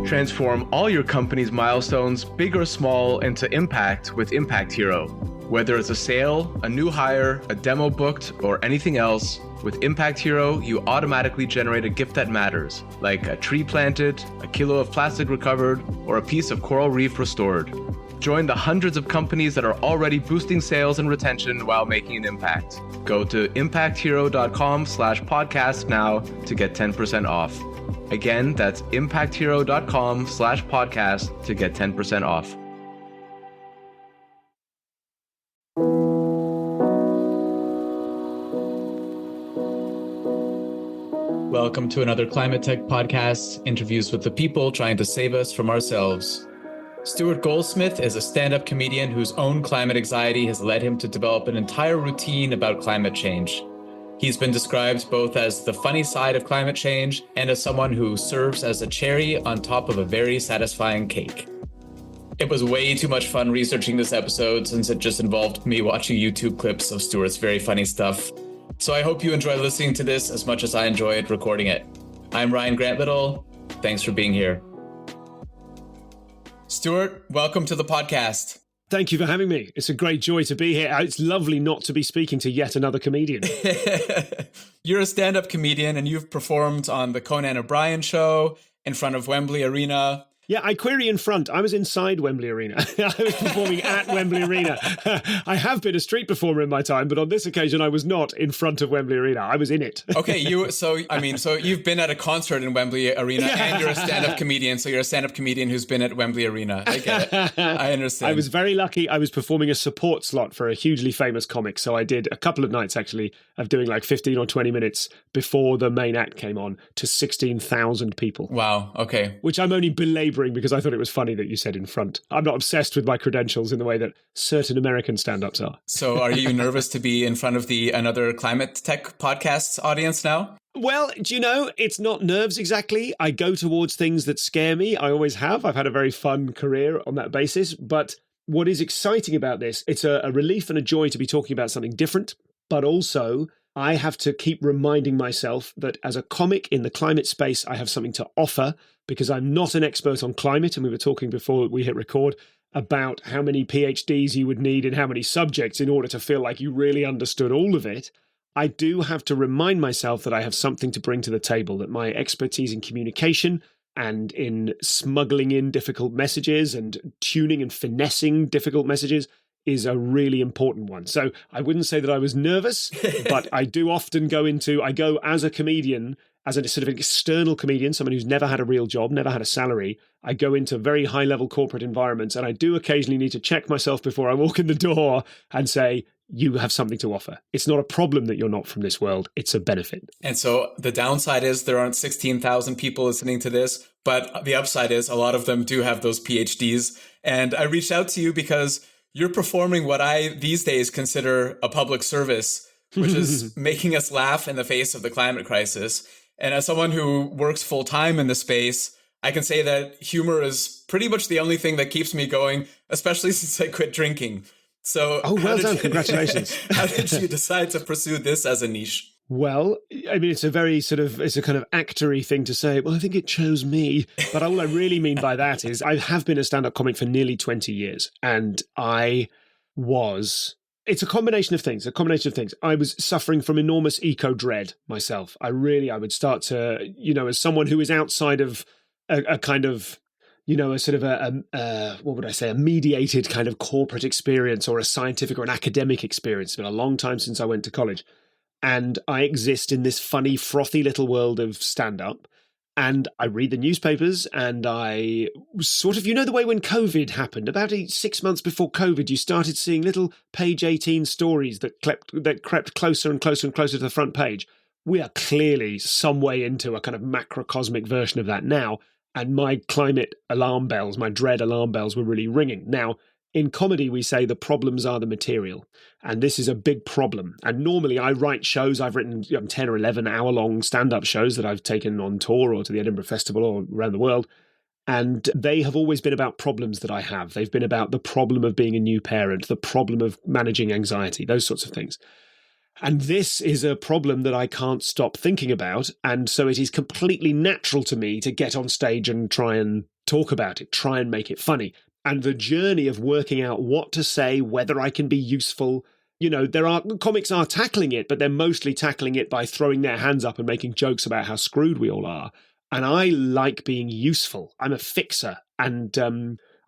Transform all your company's milestones, big or small, into impact with Impact Hero. Whether it's a sale, a new hire, a demo booked, or anything else, with Impact Hero, you automatically generate a gift that matters, like a tree planted, a kilo of plastic recovered, or a piece of coral reef restored. Join the hundreds of companies that are already boosting sales and retention while making an impact. Go to impacthero.com/podcast now to get 10% off. Again, that's impacthero.com/podcast to get 10% off. Welcome to another Climate Tech podcast, interviews with the people trying to save us from ourselves. Stuart Goldsmith is a stand-up comedian whose own climate anxiety has led him to develop an entire routine about climate change. He's been described both as the funny side of climate change and as someone who serves as a cherry on top of a very satisfying cake. It was way too much fun researching this episode since it just involved me watching YouTube clips of Stuart's very funny stuff. So I hope you enjoy listening to this as much as I enjoyed recording it. I'm Ryan Grant Little. Thanks for being here. Stuart, welcome to the podcast. Thank you for having me. It's a great joy to be here. It's lovely not to be speaking to yet another comedian. You're a stand-up comedian and you've performed on the Conan O'Brien show in front of Wembley Arena. Yeah, I query in front. I was inside Wembley Arena. I was performing at Wembley Arena. I have been a street performer in my time, but on this occasion I was not in front of Wembley Arena. I was in it. Okay, so you've been at a concert in Wembley Arena and you're a stand-up comedian, so you're a stand-up comedian who's been at Wembley Arena. I get it. I understand. I was very lucky. I was performing a support slot for a hugely famous comic, so I did a couple of nights actually of doing like 15 or 20 minutes before the main act came on to 16,000 people. Wow, okay. Which I'm only belaboring because I thought it was funny that you said in front. I'm not obsessed with my credentials in the way that certain American stand-ups are. So are you nervous to be in front of another Climate Tech podcast's audience now? Well, do you know, it's not nerves exactly. I go towards things that scare me. I always have. I've had a very fun career on that basis. But what is exciting about this, it's a relief and a joy to be talking about something different. But also, I have to keep reminding myself that as a comic in the climate space, I have something to offer because I'm not an expert on climate. And we were talking before we hit record about how many PhDs you would need in how many subjects in order to feel like you really understood all of it. I do have to remind myself that I have something to bring to the table, that my expertise in communication and in smuggling in difficult messages and tuning and finessing difficult messages is a really important one. So I wouldn't say that I was nervous, but I do often go as a comedian, as a sort of external comedian, someone who's never had a real job, never had a salary. I go into very high-level corporate environments, and I do occasionally need to check myself before I walk in the door and say, you have something to offer. It's not a problem that you're not from this world. It's a benefit. And so the downside is there aren't 16,000 people listening to this, but the upside is a lot of them do have those PhDs. And I reached out to you because you're performing what I these days consider a public service, which is making us laugh in the face of the climate crisis. And as someone who works full time in the space, I can say that humor is pretty much the only thing that keeps me going, especially since I quit drinking. So, well done. Congratulations. How did you decide to pursue this as a niche? Well, I mean, it's a kind of actory thing to say, well, I think it chose me. But all I really mean by that is I have been a stand-up comic for nearly 20 years. And it's a combination of things. I was suffering from enormous eco-dread myself. I would start to, as someone who is outside of a kind of, a mediated kind of corporate experience or a scientific or an academic experience. It's been a long time since I went to college. And I exist in this funny, frothy little world of stand-up. And I read the newspapers and I sort of, the way when COVID happened, about 6 months before COVID, you started seeing little page 18 stories that crept closer and closer and closer to the front page. We are clearly some way into a kind of macrocosmic version of that now. And my climate alarm bells, my dread alarm bells were really ringing. Now, in comedy, we say the problems are the material, and this is a big problem. And normally I write shows. I've written 10 or 11 hour-long stand-up shows that I've taken on tour or to the Edinburgh Festival or around the world, and they have always been about problems that I have. They've been about the problem of being a new parent, the problem of managing anxiety, those sorts of things. And this is a problem that I can't stop thinking about, and so it is completely natural to me to get on stage and try and talk about it, try and make it funny. And the journey of working out what to say, whether I can be useful. Comics are tackling it, but they're mostly tackling it by throwing their hands up and making jokes about how screwed we all are. And I like being useful. I'm a fixer. And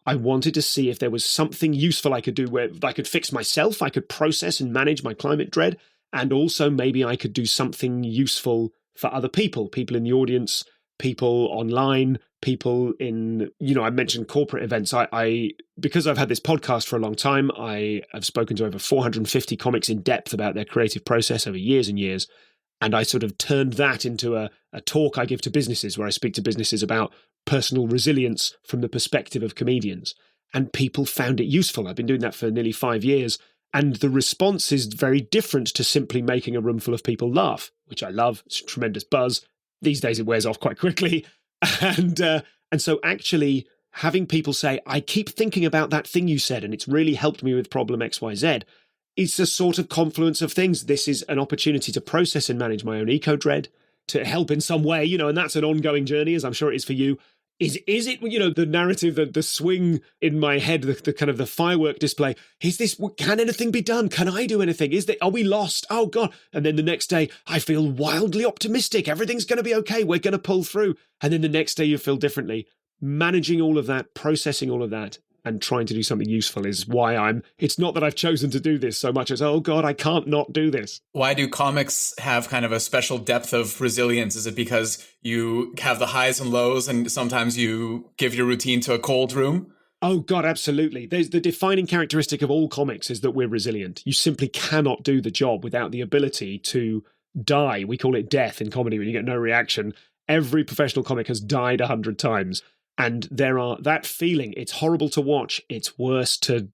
I wanted to see if there was something useful I could do where I could fix myself, I could process and manage my climate dread, and also maybe I could do something useful for other people in the audience, people online, people in, I mentioned corporate events. I because I've had this podcast for a long time, I have spoken to over 450 comics in depth about their creative process over years and years. And I sort of turned that into a talk I give to businesses where I speak to businesses about personal resilience from the perspective of comedians. And people found it useful. I've been doing that for nearly 5 years. And the response is very different to simply making a room full of people laugh, which I love. It's a tremendous buzz. These days it wears off quite quickly. And so actually having people say, I keep thinking about that thing you said, and it's really helped me with problem XYZ. It's a sort of confluence of things. This is an opportunity to process and manage my own eco-dread, to help in some way, and that's an ongoing journey, as I'm sure it is for you. Is it, the narrative, the swing in my head, the kind of the firework display, can anything be done? Can I do anything? Are we lost? Oh God. And then the next day, I feel wildly optimistic. Everything's going to be okay. We're going to pull through. And then the next day you feel differently. Managing all of that, processing all of that, and trying to do something useful is why it's not that I've chosen to do this so much as, oh God, I can't not do this. Why do comics have kind of a special depth of resilience? Is it because you have the highs and lows and sometimes you give your routine to a cold room? Oh God, absolutely. There's the defining characteristic of all comics is that we're resilient. You simply cannot do the job without the ability to die. We call it death in comedy when you get no reaction. Every professional comic has died 100 times. And that feeling, it's horrible to watch, it's worse to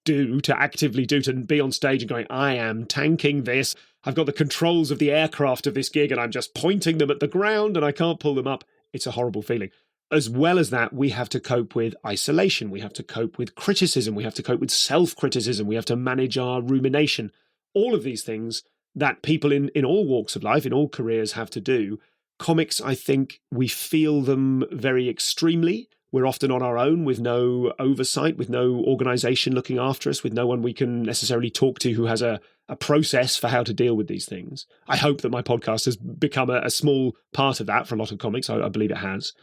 actively do, to be on stage and going, I am tanking this. I've got the controls of the aircraft of this gig and I'm just pointing them at the ground and I can't pull them up. It's a horrible feeling. As well as that, we have to cope with isolation. We have to cope with criticism. We have to cope with self-criticism. We have to manage our rumination. All of these things that people in all walks of life, in all careers have to do. Comics, I think, we feel them very extremely. We're often on our own with no oversight, with no organization looking after us, with no one we can necessarily talk to who has a process for how to deal with these things. I hope that my podcast has become a small part of that for a lot of comics. I believe it has.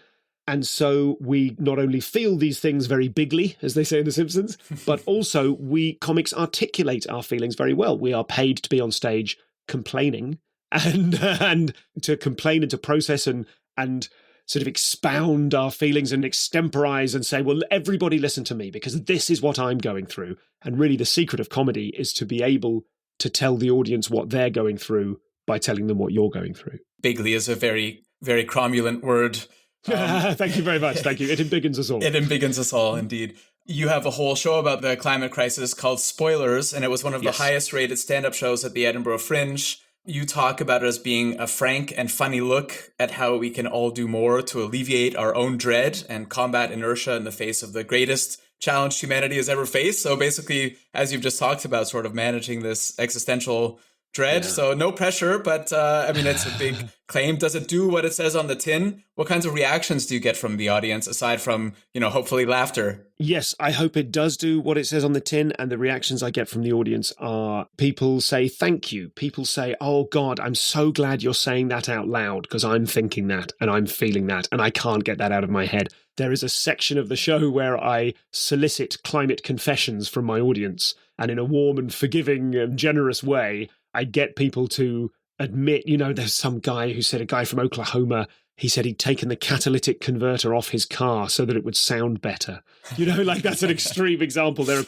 And so we not only feel these things very bigly, as they say in The Simpsons, but also comics articulate our feelings very well. We are paid to be on stage complaining and to complain and to process and sort of expound our feelings and extemporize and say, well, everybody listen to me because this is what I'm going through. And really the secret of comedy is to be able to tell the audience what they're going through by telling them what you're going through. Bigly is a very, very cromulent word. Thank you very much. Thank you. It embiggens us all. It embiggens us all, indeed. You have a whole show about the climate crisis called Spoilers, and it was one of the highest rated stand-up shows at the Edinburgh Fringe. You talk about it as being a frank and funny look at how we can all do more to alleviate our own dread and combat inertia in the face of the greatest challenge humanity has ever faced. So basically, as you've just talked about, sort of managing this existential dread. Yeah. So no pressure, but it's a big claim. Does it do what it says on the tin? What kinds of reactions do you get from the audience aside from, hopefully laughter? Yes, I hope it does do what it says on the tin. And the reactions I get from the audience are people say, thank you. People say, oh God, I'm so glad you're saying that out loud because I'm thinking that and I'm feeling that and I can't get that out of my head. There is a section of the show where I solicit climate confessions from my audience. And in a warm and forgiving and generous way, I get people to admit, there's some guy who said, a guy from Oklahoma, he said he'd taken the catalytic converter off his car so that it would sound better. That's an extreme example. There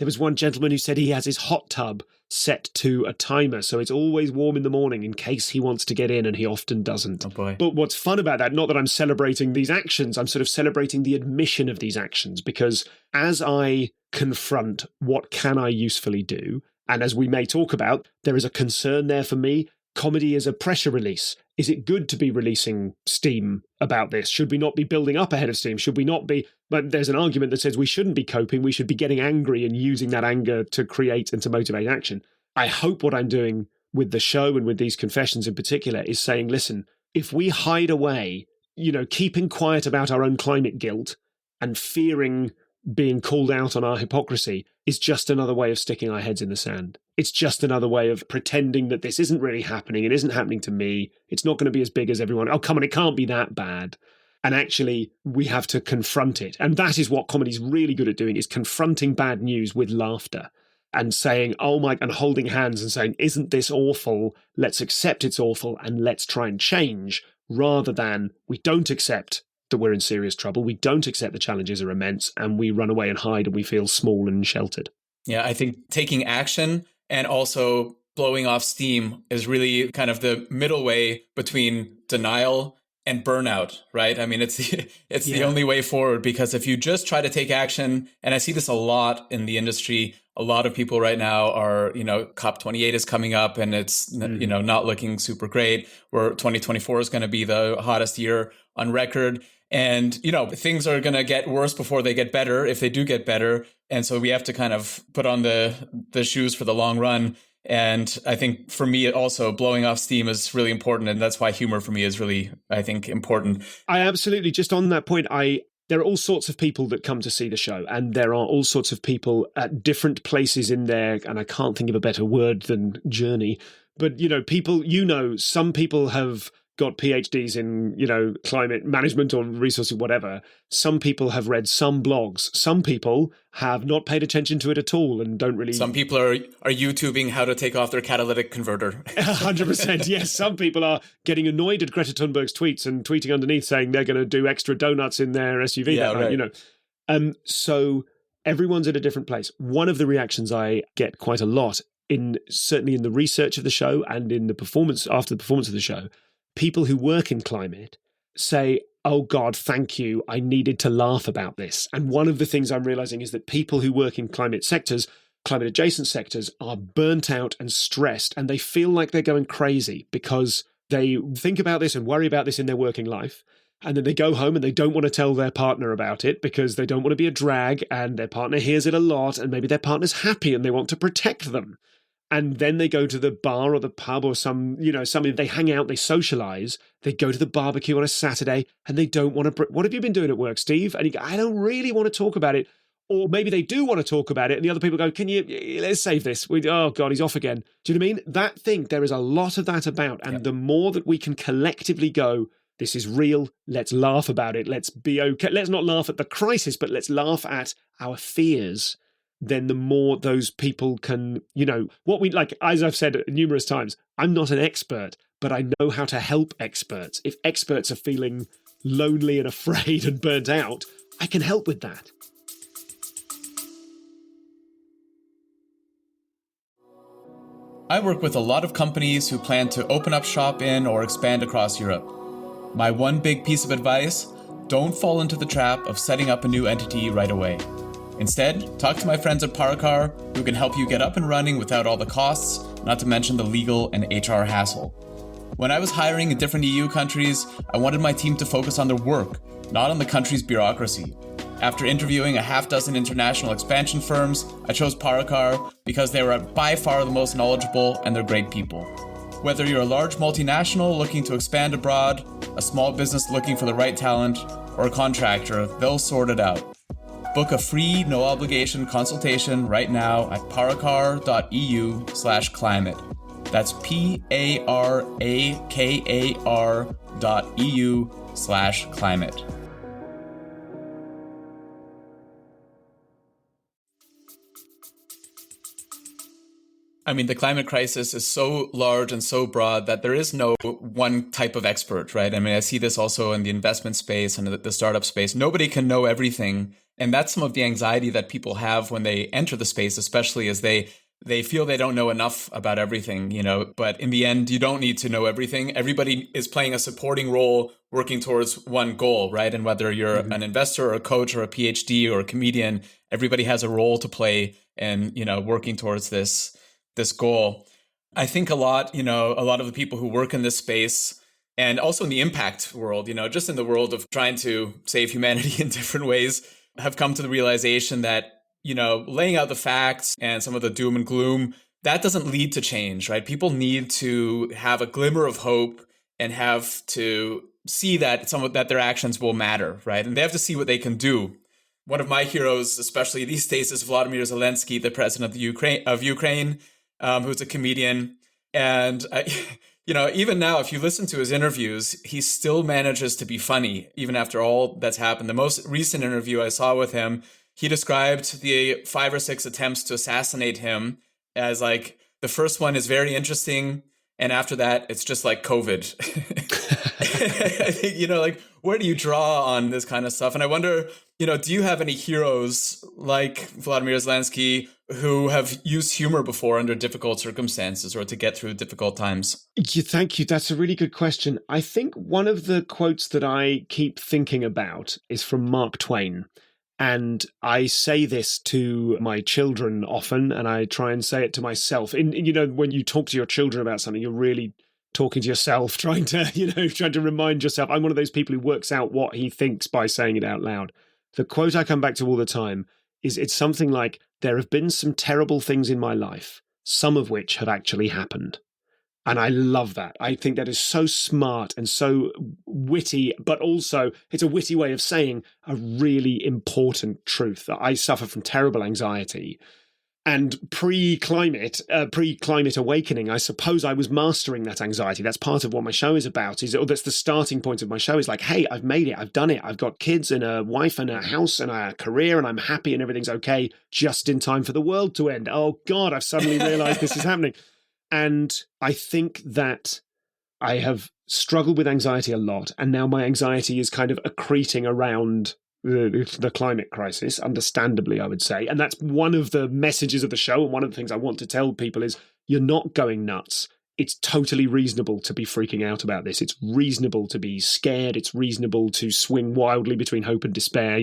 was one gentleman who said he has his hot tub set to a timer, so it's always warm in the morning in case he wants to get in, and he often doesn't. Oh boy. But what's fun about that, not that I'm celebrating these actions, I'm sort of celebrating the admission of these actions, because as I confront what can I usefully do, and as we may talk about, there is a concern there for me. Comedy is a pressure release. Is it good to be releasing steam about this? Should we not be building up ahead of steam? Should we not be? But there's an argument that says we shouldn't be coping. We should be getting angry and using that anger to create and to motivate action. I hope what I'm doing with the show and with these confessions in particular is saying, listen, if we hide away, keeping quiet about our own climate guilt and fearing being called out on our hypocrisy is just another way of sticking our heads in the sand. It's just another way of pretending that this isn't really happening. It isn't happening to me. It's not going to be as big as everyone. Oh, come on, it can't be that bad. And actually, we have to confront it. And that is what comedy's really good at doing, is confronting bad news with laughter and saying, oh my, and holding hands and saying, isn't this awful? Let's accept it's awful and let's try and change, rather than we don't accept that we're in serious trouble. We don't accept the challenges are immense and we run away and hide and we feel small and sheltered. Yeah, I think taking action and also blowing off steam is really kind of the middle way between denial and burnout, right? I mean, it's the only way forward, because if you just try to take action, and I see this a lot in the industry, a lot of people right now are, COP28 is coming up and it's, not looking super great, where 2024 is going to be the hottest year on record. And, things are going to get worse before they get better, if they do get better. And so we have to kind of put on the shoes for the long run. And I think for me also, blowing off steam is really important. And that's why humor for me is really, I think, important. I absolutely, just on that point, there are all sorts of people that come to see the show, and there are all sorts of people at different places in there. And I can't think of a better word than journey. But, people, some people have got PhDs in, climate management or resources, whatever. Some people have read some blogs. Some people have not paid attention to it at all and don't really... Some people are YouTubing how to take off their catalytic converter. 100%, yes. Some people are getting annoyed at Greta Thunberg's tweets and tweeting underneath saying they're going to do extra donuts in their SUV. Yeah, right. So everyone's at a different place. One of the reactions I get quite a lot, certainly in the research of the show and in the performance, after the performance of the show, people who work in climate say, oh God, thank you, I needed to laugh about this. And one of the things I'm realizing is that people who work in climate sectors, climate adjacent sectors, are burnt out and stressed, and they feel like they're going crazy because they think about this and worry about this in their working life. And then they go home and they don't want to tell their partner about it because they don't want to be a drag, and their partner hears it a lot, and maybe their partner's happy and they want to protect them. And then they go to the bar or the pub or they hang out, they socialize, they go to the barbecue on a Saturday, and they don't want to, what have you been doing at work, Steve? And you go, I don't really want to talk about it. Or maybe they do want to talk about it, and the other people go, let's save this. Oh God, he's off again. Do you know what I mean? That thing, there is a lot of that about. And the more that we can collectively go, this is real, let's laugh about it, let's be okay. Let's not laugh at the crisis, but let's laugh at our fears. Then the more those people can, as I've said numerous times, I'm not an expert, but I know how to help experts. If experts are feeling lonely and afraid and burnt out, I can help with that. I work with a lot of companies who plan to open up shop in or expand across Europe. My one big piece of advice, don't fall into the trap of setting up a new entity right away. Instead, talk to my friends at Paracar, who can help you get up and running without all the costs, not to mention the legal and HR hassle. When I was hiring in different EU countries, I wanted my team to focus on their work, not on the country's bureaucracy. After interviewing a half dozen international expansion firms, I chose Paracar because they were by far the most knowledgeable, and they're great people. Whether you're a large multinational looking to expand abroad, a small business looking for the right talent, or a contractor, they'll sort it out. Book a free, no-obligation consultation right now at paracar.eu/climate. That's PARAKAR.eu/climate. I mean, the climate crisis is so large and so broad that there is no one type of expert, right? I mean, I see this also in the investment space and the startup space. Nobody can know everything. And that's some of the anxiety that people have when they enter the space, especially as they feel they don't know enough about everything, but in the end, you don't need to know everything. Everybody is playing a supporting role, working towards one goal, right? And whether you're an investor or a coach or a PhD or a comedian, everybody has a role to play and, working towards this goal. I think a lot of the people who work in this space and also in the impact world, just in the world of trying to save humanity in different ways, have come to the realization that, laying out the facts and some of the doom and gloom, that doesn't lead to change, right? People need to have a glimmer of hope and have to see that that their actions will matter, right? And they have to see what they can do. One of my heroes, especially these days, is Vladimir Zelensky, the president of Ukraine, who's a comedian. And even now, if you listen to his interviews, he still manages to be funny, even after all that's happened. The most recent interview I saw with him, he described the 5 or 6 attempts to assassinate him as like, the first one is very interesting, and after that, it's just like COVID. I think, where do you draw on this kind of stuff? And I wonder, do you have any heroes like Vladimir Zelensky who have used humor before under difficult circumstances or to get through difficult times? Thank you. That's a really good question. I think one of the quotes that I keep thinking about is from Mark Twain. And I say this to my children often, and I try and say it to myself. When you talk to your children about something, you're really talking to yourself, trying to remind yourself. I'm one of those people who works out what he thinks by saying it out loud. The quote I come back to all the time is, it's something like, there have been some terrible things in my life, some of which have actually happened. And I love that. I think that is so smart and so witty, but also it's a witty way of saying a really important truth. That I suffer from terrible anxiety. And pre-climate awakening, I suppose I was mastering that anxiety. That's part of what my show is about. That's the starting point of my show, is like, hey, I've made it. I've done it. I've got kids and a wife and a house and a career, and I'm happy and everything's okay, just in time for the world to end. Oh God, I've suddenly realized this is happening. And I think that I have struggled with anxiety a lot, and now my anxiety is kind of accreting around the climate crisis, understandably, I would say. And that's one of the messages of the show, and one of the things I want to tell people is, you're not going nuts. It's totally reasonable to be freaking out about this. It's reasonable to be scared. It's reasonable to swing wildly between hope and despair,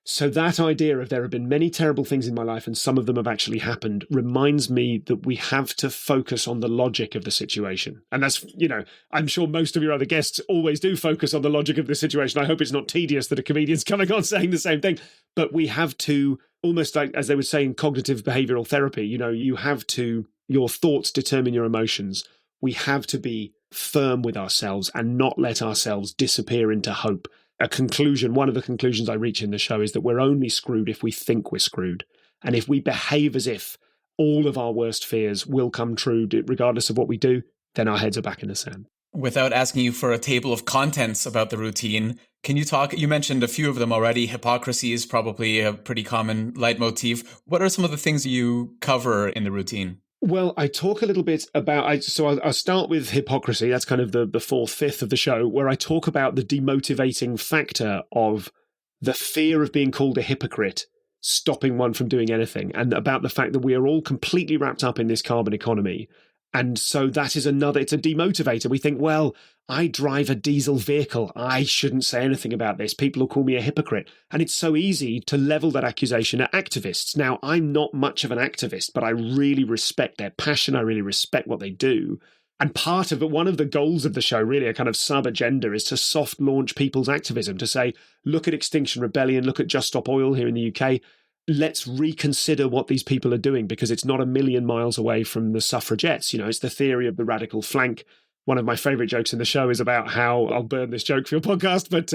So that idea of there have been many terrible things in my life and some of them have actually happened reminds me that we have to focus on the logic of the situation. And that's, I'm sure most of your other guests always do focus on the logic of the situation. I hope it's not tedious that a comedian's coming on saying the same thing. But we have to, almost like, as they would say in cognitive behavioral therapy, your thoughts determine your emotions. We have to be firm with ourselves and not let ourselves disappear into hope. One of the conclusions I reach in the show is that we're only screwed if we think we're screwed. And if we behave as if all of our worst fears will come true, regardless of what we do, then our heads are back in the sand. Without asking you for a table of contents about the routine, can you talk, you mentioned a few of them already. Hypocrisy is probably a pretty common leitmotif. What are some of the things you cover in the routine? Well, I talk a little bit about, I'll start with hypocrisy. That's kind of the fourth, fifth of the show, where I talk about the demotivating factor of the fear of being called a hypocrite, stopping one from doing anything, and about the fact that we are all completely wrapped up in this carbon economy. And so that is it's a demotivator. We think, well, I drive a diesel vehicle. I shouldn't say anything about this. People will call me a hypocrite. And it's so easy to level that accusation at activists. Now, I'm not much of an activist, but I really respect their passion. I really respect what they do. And part of it, one of the goals of the show, really a kind of sub-agenda, is to soft launch people's activism, to say, look at Extinction Rebellion, look at Just Stop Oil here in the UK. Let's reconsider what these people are doing, because it's not a million miles away from the suffragettes. It's the theory of the radical flank. One of my favorite jokes in the show is about how, I'll burn this joke for your podcast, but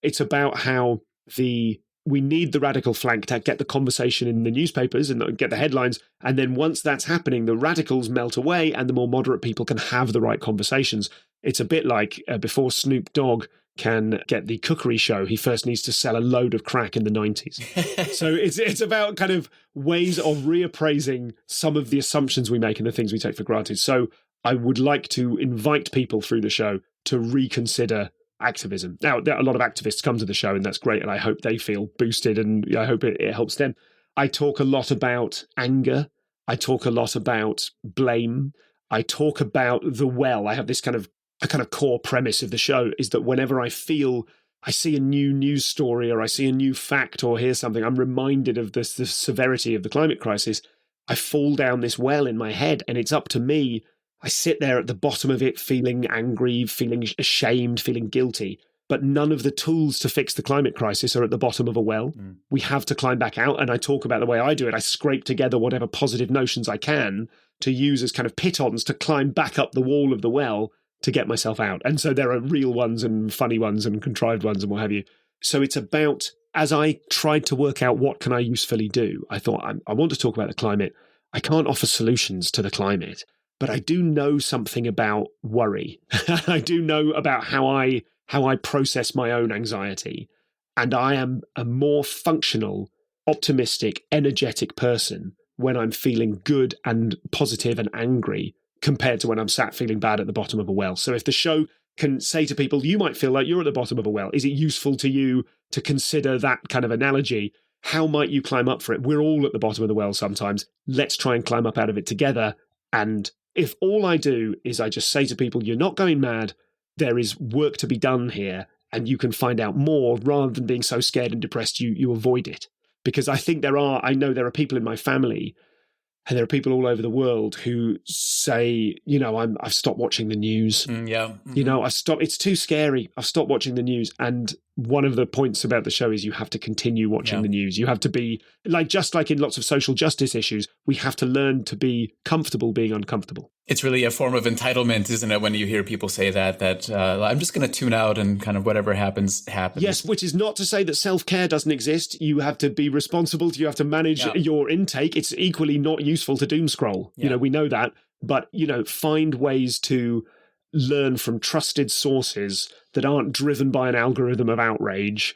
it's about how we need the radical flank to get the conversation in the newspapers and get the headlines. And then once that's happening, the radicals melt away and the more moderate people can have the right conversations. It's a bit like before Snoop Dogg can get the cookery show, he first needs to sell a load of crack in the 90s. So it's about kind of ways of reappraising some of the assumptions we make and the things we take for granted. So I would like to invite people through the show to reconsider activism. Now, a lot of activists come to the show, and that's great, and I hope they feel boosted, and I hope it helps them. I talk a lot about anger. I talk a lot about blame. I talk about the well. I have this kind of core premise of the show is that whenever I feel I see a new news story or I see a new fact or hear something, I'm reminded of the severity of the climate crisis, I fall down this well in my head, and it's up to me. I sit there at the bottom of it feeling angry, feeling ashamed, feeling guilty. But none of the tools to fix the climate crisis are at the bottom of a well. We have to climb back out. And I talk about the way I do it. I scrape together whatever positive notions I can to use as kind of pitons to climb back up the wall of the well to get myself out. And so there are real ones and funny ones and contrived ones and what have you. So it's about as I tried to work out what can I usefully do, I thought, I want to talk about the climate. I can't offer solutions to the climate, but I do know something about worry. I do know about how I process my own anxiety. And I am a more functional, optimistic, energetic person when I'm feeling good and positive and angry compared to when I'm sat feeling bad at the bottom of a well. So if the show can say to people, you might feel like you're at the bottom of a well. Is it useful to you to consider that kind of analogy? How might you climb up for it? We're all at the bottom of the well sometimes. Let's try and climb up out of it together. And if all I do is I just say to people, you're not going mad, there is work to be done here, and you can find out more rather than being so scared and depressed, you avoid it. Because I know there are people in my family, and there are people all over the world who say, I've stopped watching the news. Mm-hmm. It's too scary. I've stopped watching the news. And one of the points about the show is you have to continue watching the news. You have to be, just like in lots of social justice issues, we have to learn to be comfortable being uncomfortable. It's really a form of entitlement, isn't it, when you hear people say that I'm just going to tune out and kind of whatever happens. Yes, which is not to say that self-care doesn't exist. You have to be responsible. You have to manage your intake. It's equally not useful to doom scroll. Yeah. We know that. But, find ways to learn from trusted sources that aren't driven by an algorithm of outrage.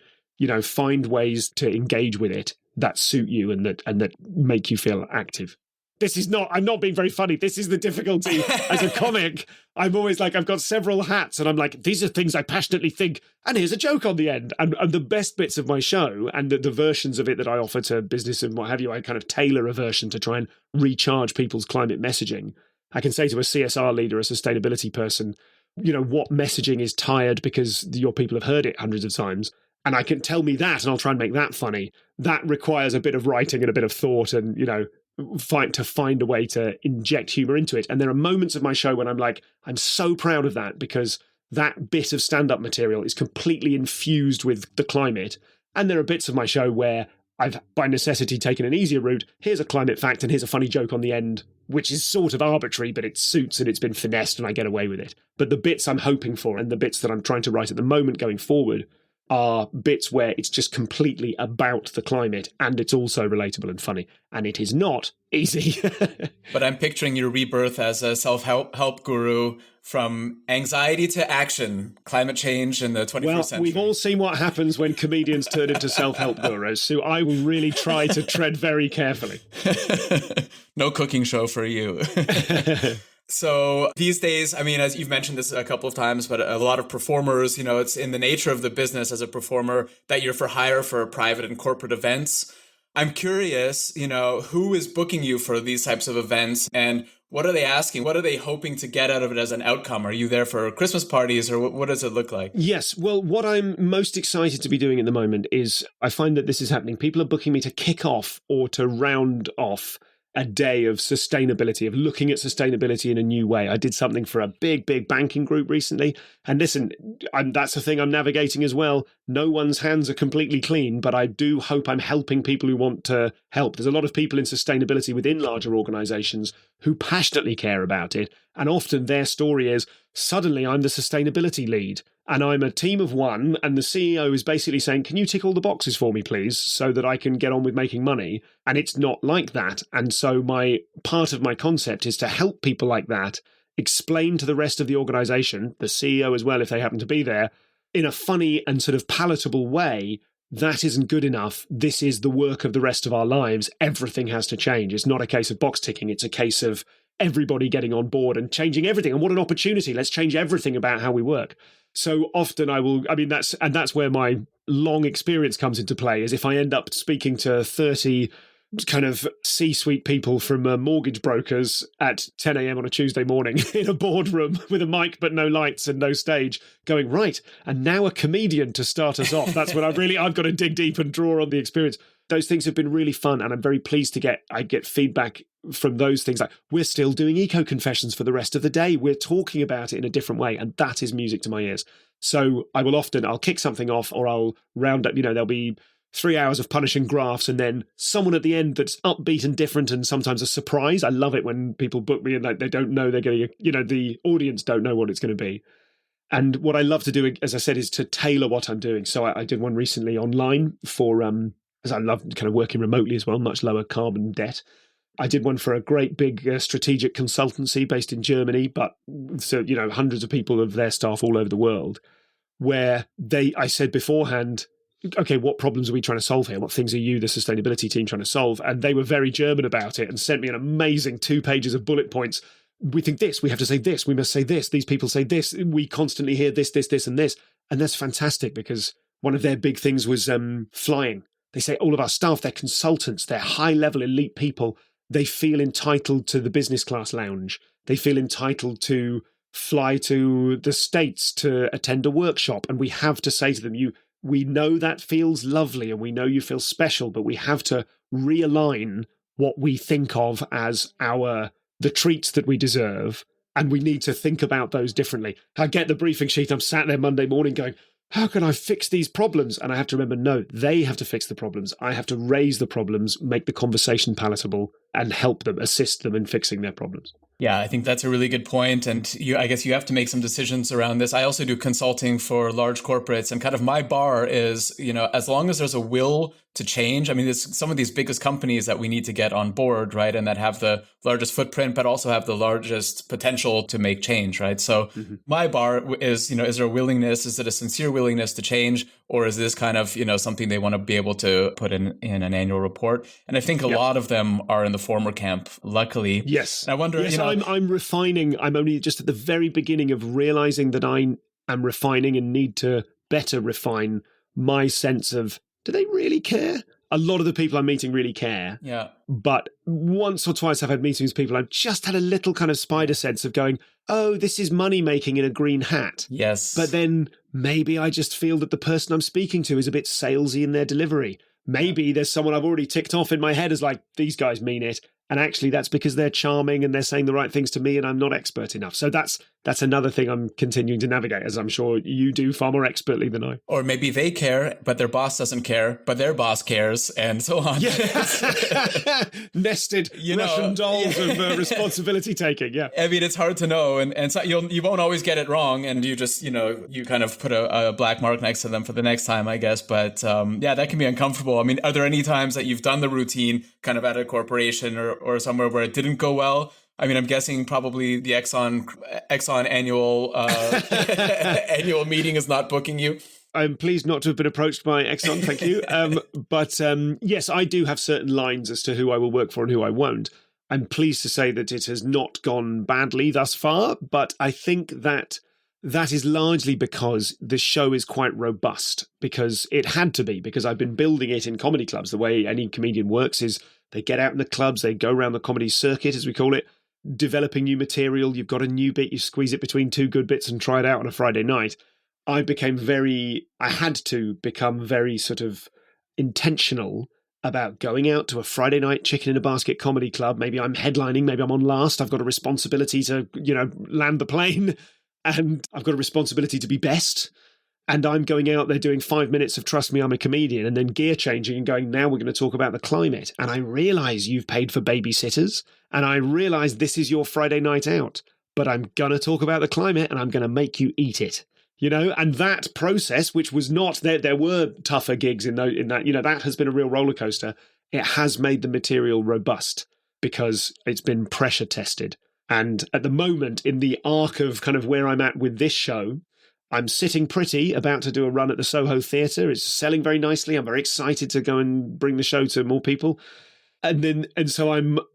Find ways to engage with it that suit you and that make you feel active. I'm not being very funny. This is the difficulty as a comic. I'm always like, I've got several hats and I'm like, these are things I passionately think. And here's a joke on the end. And the best bits of my show and the versions of it that I offer to business and what have you, I kind of tailor a version to try and recharge people's climate messaging. I can say to a CSR leader, a sustainability person, what messaging is tired because your people have heard it hundreds of times. And I can tell me that and I'll try and make that funny. That requires a bit of writing and a bit of thought and, find a way to inject humor into it. And there are moments of my show when I'm like, I'm so proud of that because that bit of stand-up material is completely infused with the climate. And there are bits of my show where I've, by necessity, taken an easier route. Here's a climate fact and here's a funny joke on the end, which is sort of arbitrary, but it suits and it's been finessed and I get away with it. But the bits I'm hoping for and the bits that I'm trying to write at the moment going forward are bits where it's just completely about the climate and it's also relatable and funny. And it is not easy. But I'm picturing your rebirth as a self-help guru from anxiety to action, climate change in the 21st century. We've all seen what happens when comedians turn into self-help gurus, so I will really try to tread very carefully. No cooking show for you. So these days, I mean, as you've mentioned this a couple of times, but a lot of performers, it's in the nature of the business as a performer that you're for hire for private and corporate events. I'm curious, who is booking you for these types of events and what are they asking? What are they hoping to get out of it as an outcome? Are you there for Christmas parties or what does it look like? Yes. Well, what I'm most excited to be doing at the moment is I find that this is happening. People are booking me to kick off or to round off a day of sustainability, of looking at sustainability in a new way. I did something for a big banking group recently. And listen, that's the thing I'm navigating as well. No one's hands are completely clean, but I do hope I'm helping people who want to help. There's a lot of people in sustainability within larger organizations who passionately care about it. And often their story is, suddenly I'm the sustainability lead. And I'm a team of one, and the CEO is basically saying, can you tick all the boxes for me, please, so that I can get on with making money? And it's not like that. And so part of my concept is to help people like that explain to the rest of the organization, the CEO as well, if they happen to be there, in a funny and sort of palatable way, that isn't good enough. This is the work of the rest of our lives. Everything has to change. It's not a case of box ticking. It's a case of everybody getting on board and changing everything. And what an opportunity. Let's change everything about how we work. So often that's where my long experience comes into play, is if I end up speaking to 30 kind of C-suite people from mortgage brokers at 10 a.m. on a Tuesday morning in a boardroom with a mic but no lights and no stage, going, right, and now a comedian to start us off. That's when I've got to dig deep and draw on the experience. Those things have been really fun, and I'm very pleased to get feedback from those things. Like, we're still doing eco confessions for the rest of the day. We're talking about it in a different way, and that is music to my ears. So I'll kick something off, or I'll round up, there'll be 3 hours of punishing graphs and then someone at the end that's upbeat and different and sometimes a surprise. I love it when people book me and they don't know they're getting, the audience don't know what it's going to be. And what I love to do, as I said, is to tailor what I'm doing. So I did one recently online for, as I love kind of working remotely as well, much lower carbon debt. I did one for a great big strategic consultancy based in Germany, but so, hundreds of people of their staff all over the world, where I said beforehand, okay, what problems are we trying to solve here? What things are you, the sustainability team, trying to solve? And they were very German about it and sent me an amazing 2 pages of bullet points. We think this, we have to say this, we must say this, these people say this, we constantly hear this, this, this, and this. And that's fantastic because one of their big things was flying. They say all of our staff, they're consultants, they're high-level elite people. They feel entitled to the business class lounge. They feel entitled to fly to the States to attend a workshop. And we have to say to them, we know that feels lovely and we know you feel special, but we have to realign what we think of as the treats that we deserve. And we need to think about those differently. I get the briefing sheet. I'm sat there Monday morning going, how can I fix these problems? And I have to remember, no, they have to fix the problems. I have to raise the problems, make the conversation palatable, and help them, assist them in fixing their problems. Yeah, I think that's a really good point. And I guess you have to make some decisions around this. I also do consulting for large corporates, and kind of my bar is, as long as there's a will to change. I mean, there's some of these biggest companies that we need to get on board, right? And that have the largest footprint, but also have the largest potential to make change, right? So my bar is, is there a willingness? Is it a sincere willingness to change? Or is this kind of, something they want to be able to put in an annual report? And I think a lot of them are in the former camp, luckily. Yes. And I wonder, yes, I'm refining. I'm only just at the very beginning of realizing that I am refining and need to better refine my sense of, do they really care? A lot of the people I'm meeting really care. Yeah. But once or twice I've had meetings with people, I've just had a little kind of spider sense of going, oh, this is money making in a green hat. Yes. But then maybe I just feel that the person I'm speaking to is a bit salesy in their delivery. Maybe there's someone I've already ticked off in my head as like, these guys mean it. And actually that's because they're charming and they're saying the right things to me and I'm not expert enough. So that's another thing I'm continuing to navigate, as I'm sure you do far more expertly than I. Or maybe they care, but their boss doesn't care, but their boss cares, and so on. Yeah. Nested Russian dolls of responsibility taking, yeah. I mean, it's hard to know, and so you won't always get it wrong, and you just, you kind of put a black mark next to them for the next time, I guess. But that can be uncomfortable. I mean, are there any times that you've done the routine kind of at a corporation or somewhere where it didn't go well? I mean, I'm guessing probably the Exxon annual annual meeting is not booking you. I'm pleased not to have been approached by Exxon, thank you. But yes, I do have certain lines as to who I will work for and who I won't. I'm pleased to say that it has not gone badly thus far, but I think that is largely because the show is quite robust, because it had to be, because I've been building it in comedy clubs. The way any comedian works is they get out in the clubs, they go around the comedy circuit, as we call it, developing new material. You've got a new bit, you squeeze it between two good bits and try it out on a Friday night. I had to become very sort of intentional about going out to a Friday night chicken in a basket comedy club. Maybe I'm headlining, maybe I'm on last. I've got a responsibility to, land the plane, and I've got a responsibility to be best. And I'm going out there doing 5 minutes of trust me, I'm a comedian, and then gear changing and going, now we're going to talk about the climate. And I realize you've paid for babysitters, and I realize this is your Friday night out, but I'm going to talk about the climate and I'm going to make you eat it. And that process, which was not, there were tougher gigs in that, that has been a real roller coaster. It has made the material robust because it's been pressure tested. And at the moment, in the arc of kind of where I'm at with this show, I'm sitting pretty, about to do a run at the Soho Theatre. It's selling very nicely. I'm very excited to go and bring the show to more people. And so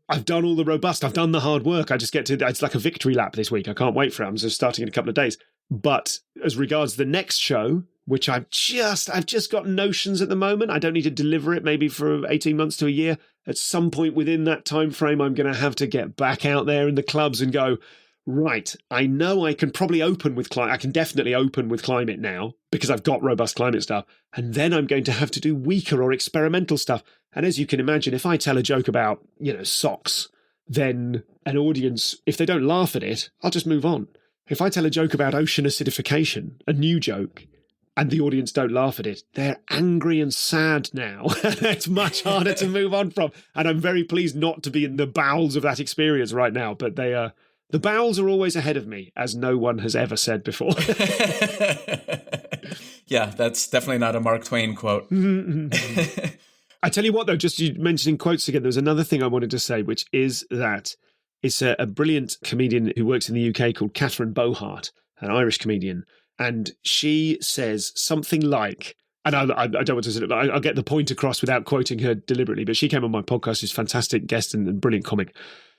I've done all the robust, I've done the hard work. I just it's like a victory lap this week. I can't wait for it. I'm just starting in a couple of days. But as regards the next show, which I've just got notions at the moment, I don't need to deliver it maybe for 18 months to a year. At some point within that time frame, I'm going to have to get back out there in the clubs and go, right, I know I can probably open with climate. I can definitely open with climate now because I've got robust climate stuff. And then I'm going to have to do weaker or experimental stuff. And as you can imagine, if I tell a joke about, socks, then an audience, if they don't laugh at it, I'll just move on. If I tell a joke about ocean acidification, a new joke, and the audience don't laugh at it, they're angry and sad now. It's much harder to move on from. And I'm very pleased not to be in the bowels of that experience right now, but they're The bowels are always ahead of me, as no one has ever said before. Yeah, that's definitely not a Mark Twain quote. I tell you what, though, just you mentioning quotes again, there was another thing I wanted to say, which is that it's a brilliant comedian who works in the UK called Catherine Bohart, an Irish comedian. And she says something like, and I don't want to say it, but I'll get the point across without quoting her deliberately, but she came on my podcast, she's a fantastic guest and brilliant comic.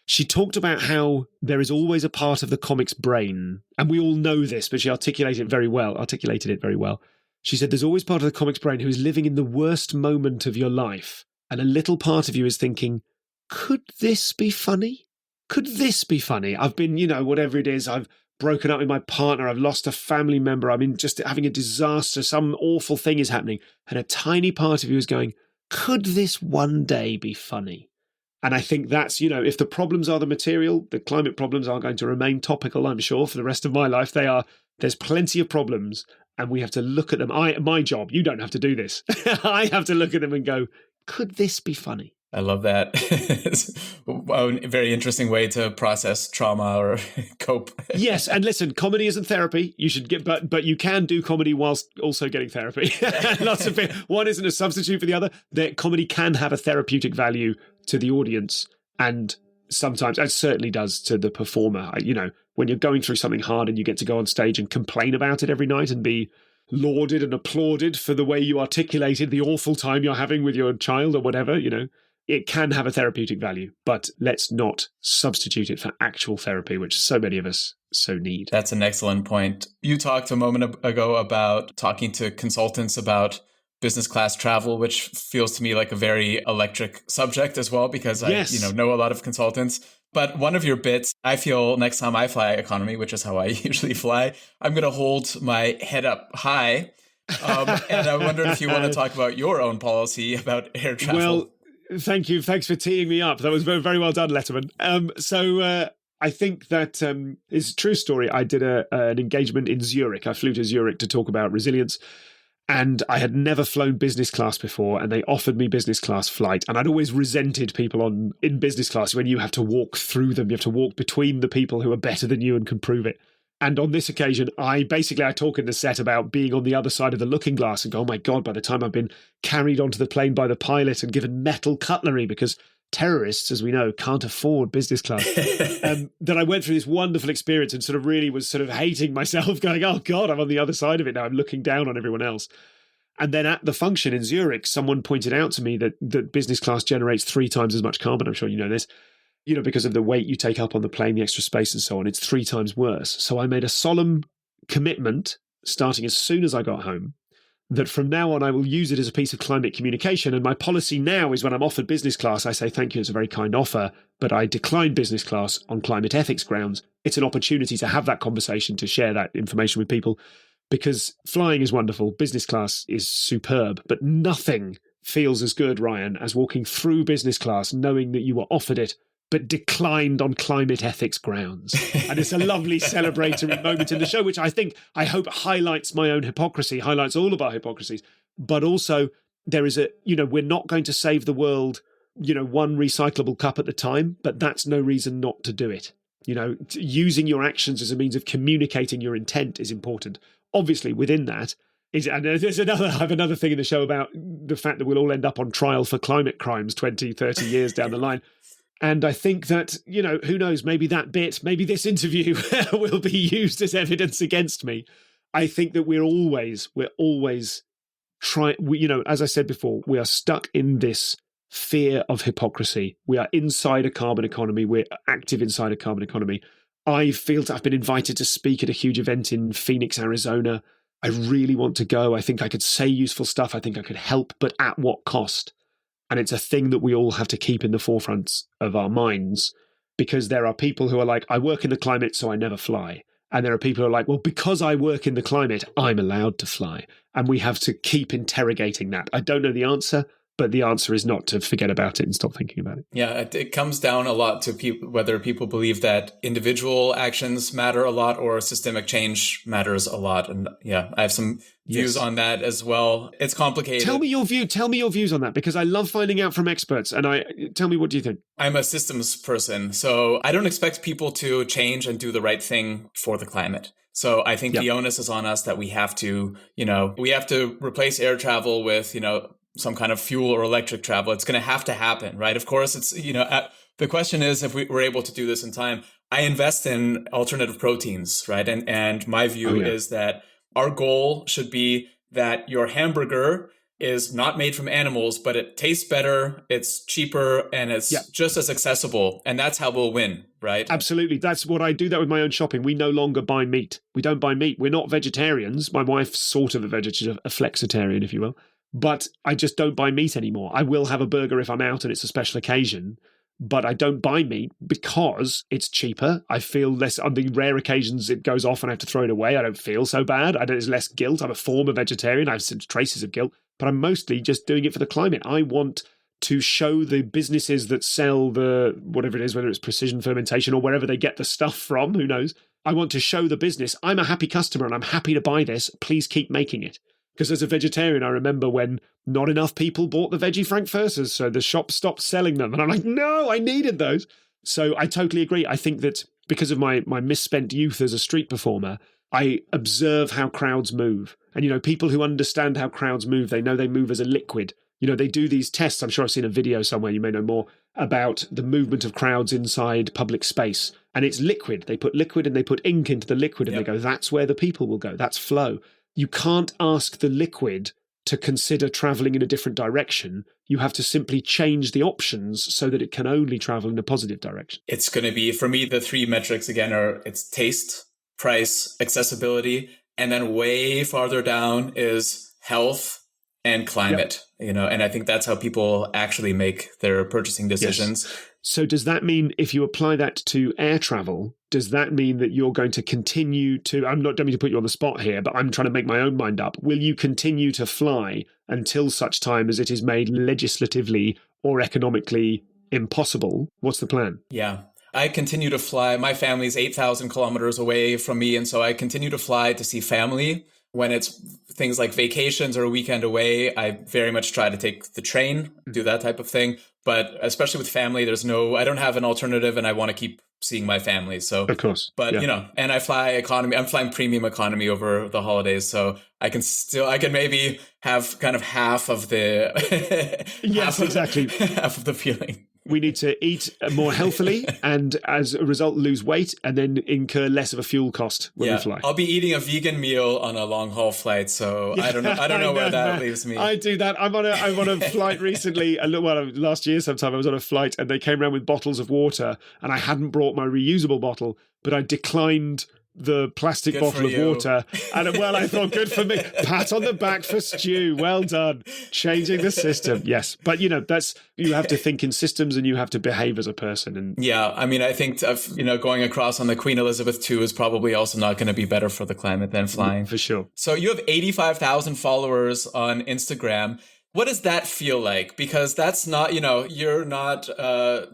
She talked about how there is always a part of the comic's brain, and we all know this, but she articulated it very well. She said, there's always part of the comic's brain who is living in the worst moment of your life. And a little part of you is thinking, could this be funny? Could this be funny? I've been, whatever it is, I've broken up with my partner, I've lost a family member, I'm in just having a disaster, some awful thing is happening. And a tiny part of you is going, could this one day be funny? And I think that's, if the problems are the material, the climate problems are going to remain topical, I'm sure, for the rest of my life. There's plenty of problems, and we have to look at them. My job, you don't have to do this. I have to look at them and go, could this be funny? I love that. It's a very interesting way to process trauma or cope. Yes, and listen, comedy isn't therapy. You should get, but you can do comedy whilst also getting therapy. Lots of one isn't a substitute for the other. Comedy can have a therapeutic value to the audience, and sometimes it certainly does to the performer. When you're going through something hard and you get to go on stage and complain about it every night and be lauded and applauded for the way you articulated the awful time you're having with your child or whatever, it can have a therapeutic value, but let's not substitute it for actual therapy, which so many of us so need. That's an excellent point. You talked a moment ago about talking to consultants about business class travel, which feels to me like a very electric subject as well, because yes. I know a lot of consultants. But one of your bits, I feel next time I fly economy, which is how I usually fly, I'm going to hold my head up high. And I wondered if you want to talk about your own policy about air travel. Well, thank you. Thanks for teeing me up. That was very, very well done, Letterman. I think that is a true story. I did an engagement in Zurich. I flew to Zurich to talk about resilience. And I had never flown business class before, and they offered me business class flight. And I'd always resented people in business class when you have to walk through them. You have to walk between the people who are better than you and can prove it. And on this occasion, I talk in the set about being on the other side of the looking glass and go, oh my God, by the time I've been carried onto the plane by the pilot and given metal cutlery, because terrorists, as we know, can't afford business class, that I went through this wonderful experience and sort of really was sort of hating myself, going, oh God, I'm on the other side of it now. I'm looking down on everyone else. And then at the function in Zurich, someone pointed out to me that business class generates 3 times as much carbon. I'm sure you know this. Because of the weight you take up on the plane, the extra space and so on, it's 3 times worse. So I made a solemn commitment, starting as soon as I got home, that from now on I will use it as a piece of climate communication. And my policy now is when I'm offered business class, I say, thank you, it's a very kind offer, but I decline business class on climate ethics grounds. It's an opportunity to have that conversation, to share that information with people, because flying is wonderful, business class is superb, but nothing feels as good, Ryan, as walking through business class knowing that you were offered it but declined on climate ethics grounds. And it's a lovely celebratory moment in the show, which I hope highlights my own hypocrisy, highlights all of our hypocrisies. But also there is we're not going to save the world, one recyclable cup at the time, but that's no reason not to do it. Using your actions as a means of communicating your intent is important. Obviously, within that, and I have another thing in the show about the fact that we'll all end up on trial for climate crimes 20, 30 years down the line. And I think that, who knows, maybe this interview will be used as evidence against me. I think that we're always trying, as I said before, we are stuck in this fear of hypocrisy. We are inside a carbon economy. We're active inside a carbon economy. I feel I've been invited to speak at a huge event in Phoenix, Arizona. I really want to go. I think I could say useful stuff. I think I could help, but at what cost? And it's a thing that we all have to keep in the forefront of our minds, because there are people who are like, I work in the climate, so I never fly. And there are people who are like, well, because I work in the climate, I'm allowed to fly. And we have to keep interrogating that. I don't know the answer. But the answer is not to forget about it and stop thinking about it. Yeah, it comes down a lot to people, whether people believe that individual actions matter a lot or systemic change matters a lot. And yeah, I have some views on that as well. It's complicated. Tell me your views on that, because I love finding out from experts. And tell me, what do you think? I'm a systems person, so I don't expect people to change and do the right thing for the climate. So I think the onus is on us that we have to replace air travel with, some kind of fuel or electric travel. It's going to happen, right? Of course, it's, the question is if we're able to do this in time. I invest in alternative proteins, right? And my view is that our goal should be that your hamburger is not made from animals, but it tastes better, it's cheaper, and it's just as accessible. And that's how we'll win, right? Absolutely. That's what I do that with my own shopping. We no longer buy meat. We don't buy meat. We're not vegetarians. My wife's sort of a flexitarian, if you will. But I just don't buy meat anymore. I will have a burger if I'm out and it's a special occasion, but I don't buy meat because it's cheaper. I feel less, on the rare occasions it goes off and I have to throw it away, I don't feel so bad. There's less guilt. I'm a former vegetarian. I have some traces of guilt, but I'm mostly just doing it for the climate. I want to show the businesses that sell the, whatever it is, whether it's precision fermentation or wherever they get the stuff from, who knows. I want to show the business, I'm a happy customer and I'm happy to buy this. Please keep making it. Because as a vegetarian, I remember when not enough people bought the veggie frankfurters, so the shop stopped selling them. And I'm like, no, I needed those. So I totally agree. I think that because of my misspent youth as a street performer, I observe how crowds move. And, people who understand how crowds move, they know they move as a liquid. They do these tests. I'm sure I've seen a video somewhere, you may know more, about the movement of crowds inside public space. And it's liquid. They put liquid and they put ink into the liquid and they go, that's where the people will go. That's flow. You can't ask the liquid to consider traveling in a different direction. You have to simply change the options so that it can only travel in a positive direction. It's going to be, for me, the three metrics again are it's taste, price, accessibility, and then way farther down is health and climate, and I think that's how people actually make their purchasing decisions. Yes. So does that mean if you apply that to air travel, does that mean that you're going to continue to, I'm not going to put you on the spot here, but I'm trying to make my own mind up. Will you continue to fly until such time as it is made legislatively or economically impossible? What's the plan? Yeah. I continue to fly. My family's 8,000 kilometers away from me. And so I continue to fly to see family. When it's things like vacations or a weekend away, I very much try to take the train, do that type of thing. But especially with family, I don't have an alternative and I want to keep seeing my family. So, of course, but and I fly economy. I'm flying premium economy over the holidays. So I can maybe have kind of half of the, exactly. half of the feeling. We need to eat more healthily and as a result lose weight and then incur less of a fuel cost when we fly. I'll be eating a vegan meal on a long haul flight, so I don't know where that leaves me. I do that. I'm on a flight recently, last year sometime I was on a flight and they came around with bottles of water and I hadn't brought my reusable bottle, but I declined the plastic bottle of water. And I thought, good for me. Pat on the back for Stu. Well done. Changing the system. Yes. But, you have to think in systems and you have to behave as a person. And I think, going across on the Queen Elizabeth II is probably also not going to be better for the climate than flying. For sure. So you have 85,000 followers on Instagram. What does that feel like? Because that's not, you're not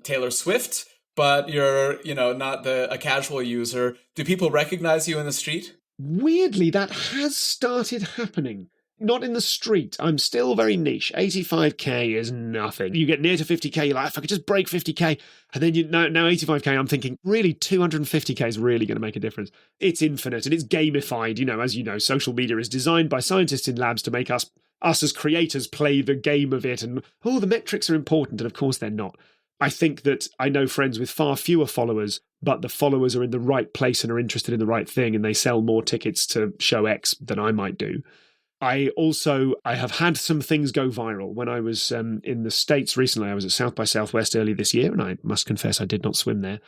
Taylor Swift, but you're, not a casual user. Do people recognize you in the street? Weirdly, that has started happening. Not in the street. I'm still very niche. 85k is nothing. You get near to 50k, you're like, if I could just break 50k. And then now 85k, I'm thinking, really, 250k is really going to make a difference. It's infinite and it's gamified. As you know, social media is designed by scientists in labs to make us as creators play the game of it. And, the metrics are important. And of course they're not. I think that I know friends with far fewer followers, but the followers are in the right place and are interested in the right thing, and they sell more tickets to show X than I might do. I have had some things go viral. When I was in the States recently, I was at South by Southwest early this year, and I must confess I did not swim there.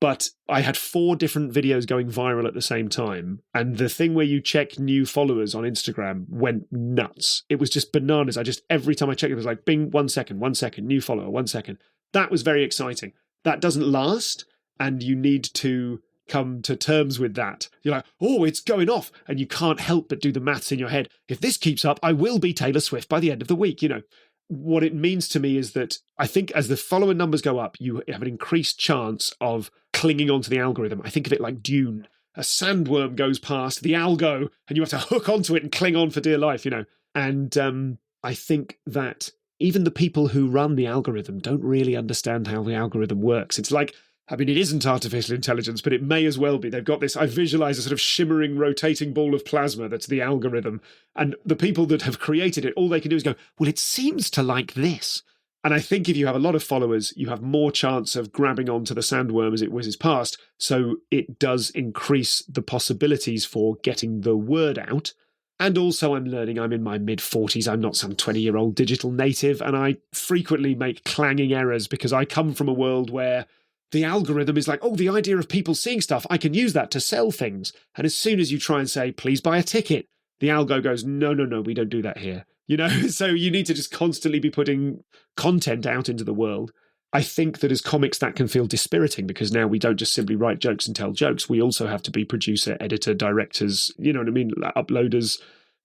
But I had 4 different videos going viral at the same time. And the thing where you check new followers on Instagram went nuts. It was just bananas. Every time I checked, it was like, bing, 1 second, new follower, 1 second. That was very exciting. That doesn't last, and you need to come to terms with that. You're like, it's going off, and you can't help but do the maths in your head. If this keeps up, I will be Taylor Swift by the end of the week, what it means to me is that I think as the follower numbers go up, you have an increased chance of clinging onto the algorithm. I think of it like Dune. A sandworm goes past the algo and you have to hook onto it and cling on for dear life, And I think that even the people who run the algorithm don't really understand how the algorithm works. It's like, it isn't artificial intelligence, but it may as well be. They've got this, I visualize a sort of shimmering, rotating ball of plasma that's the algorithm. And the people that have created it, all they can do is go, well, it seems to like this. And I think if you have a lot of followers, you have more chance of grabbing onto the sandworm as it whizzes past. So it does increase the possibilities for getting the word out. And also I'm learning, I'm in my mid-40s, I'm not some 20-year-old digital native, and I frequently make clanging errors because I come from a world where the algorithm is like, oh, the idea of people seeing stuff, I can use that to sell things. And as soon as you try and say, please buy a ticket, the algo goes, no, we don't do that here. So you need to just constantly be putting content out into the world. I think that as comics, that can feel dispiriting because now we don't just simply write jokes and tell jokes. We also have to be producer, editor, directors, uploaders,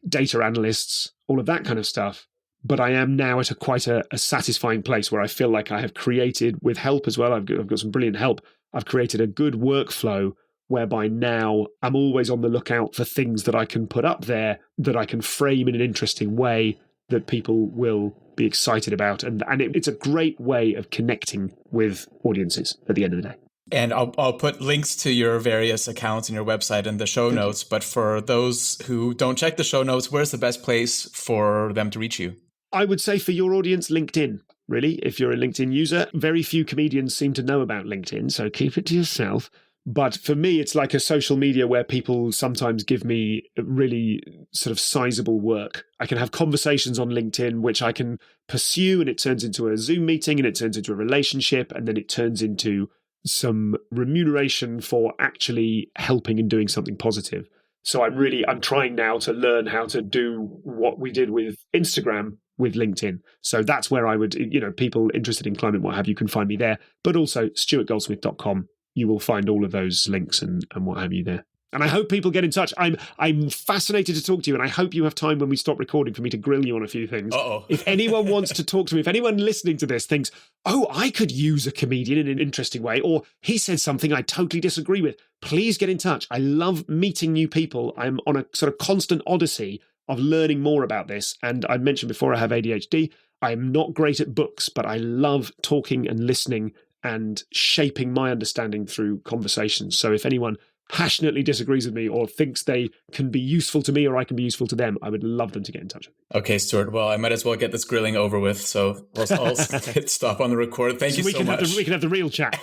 data analysts, all of that kind of stuff. But I am now at quite a satisfying place where I feel like I have created, with help as well, I've got some brilliant help, I've created a good workflow whereby now I'm always on the lookout for things that I can put up there that I can frame in an interesting way that people will be excited about. And it's a great way of connecting with audiences at the end of the day. And I'll put links to your various accounts and your website in the show notes. But for those who don't check the show notes, where's the best place for them to reach you? I would say for your audience, LinkedIn, really. If you're a LinkedIn user, very few comedians seem to know about LinkedIn, so keep it to yourself. But for me, it's like a social media where people sometimes give me really sort of sizable work. I can have conversations on LinkedIn, which I can pursue, and it turns into a Zoom meeting, and it turns into a relationship, and then it turns into some remuneration for actually helping and doing something positive. So I'm trying now to learn how to do what we did with Instagram with LinkedIn. So that's where I would, people interested in climate, what have you, can find me there. But also stuartgoldsmith.com. You will find all of those links and what have you there. And I hope people get in touch. I'm fascinated to talk to you, and I hope you have time when we stop recording for me to grill you on a few things. Uh-oh. If anyone wants to talk to me, if anyone listening to this thinks, oh, I could use a comedian in an interesting way, or he said something I totally disagree with, please get in touch. I love meeting new people. I'm on a sort of constant odyssey of learning more about this. And I mentioned before I have ADHD. I'm not great at books, but I love talking and listening and shaping my understanding through conversations. So if anyone passionately disagrees with me or thinks they can be useful to me or I can be useful to them, I would love them to get in touch. Okay, Stuart. Well, I might as well get this grilling over with. So I'll hit stop on the record. Thank you so much. We can have the real chat.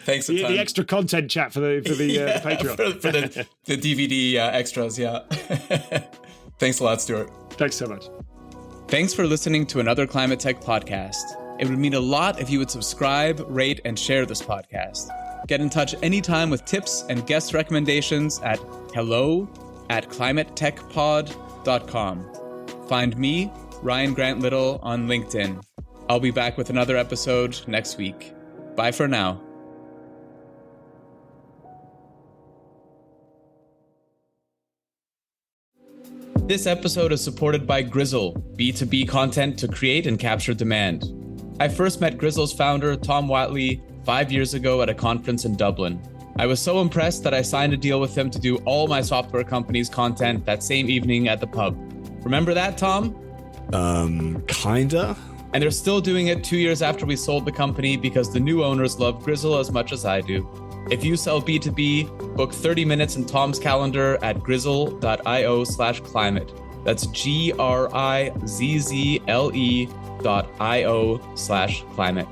Thanks a ton. The extra content chat for the Patreon. for the DVD extras, yeah. Thanks a lot, Stuart. Thanks so much. Thanks for listening to another Climate Tech podcast. It would mean a lot if you would subscribe, rate, and share this podcast. Get in touch anytime with tips and guest recommendations at hello@climatetechpod.com. Find me, Ryan Grant Little, on LinkedIn. I'll be back with another episode next week. Bye for now. This episode is supported by Grizzle, B2B content to create and capture demand. I first met Grizzle's founder, Tom Watley, 5 years ago at a conference in Dublin. I was so impressed that I signed a deal with him to do all my software company's content that same evening at the pub. Remember that, Tom? Kinda. And they're still doing it 2 years after we sold the company because the new owners love Grizzle as much as I do. If you sell B2B, book 30 minutes in Tom's calendar at grizzle.io/climate. That's GRIZZLE.io/climate.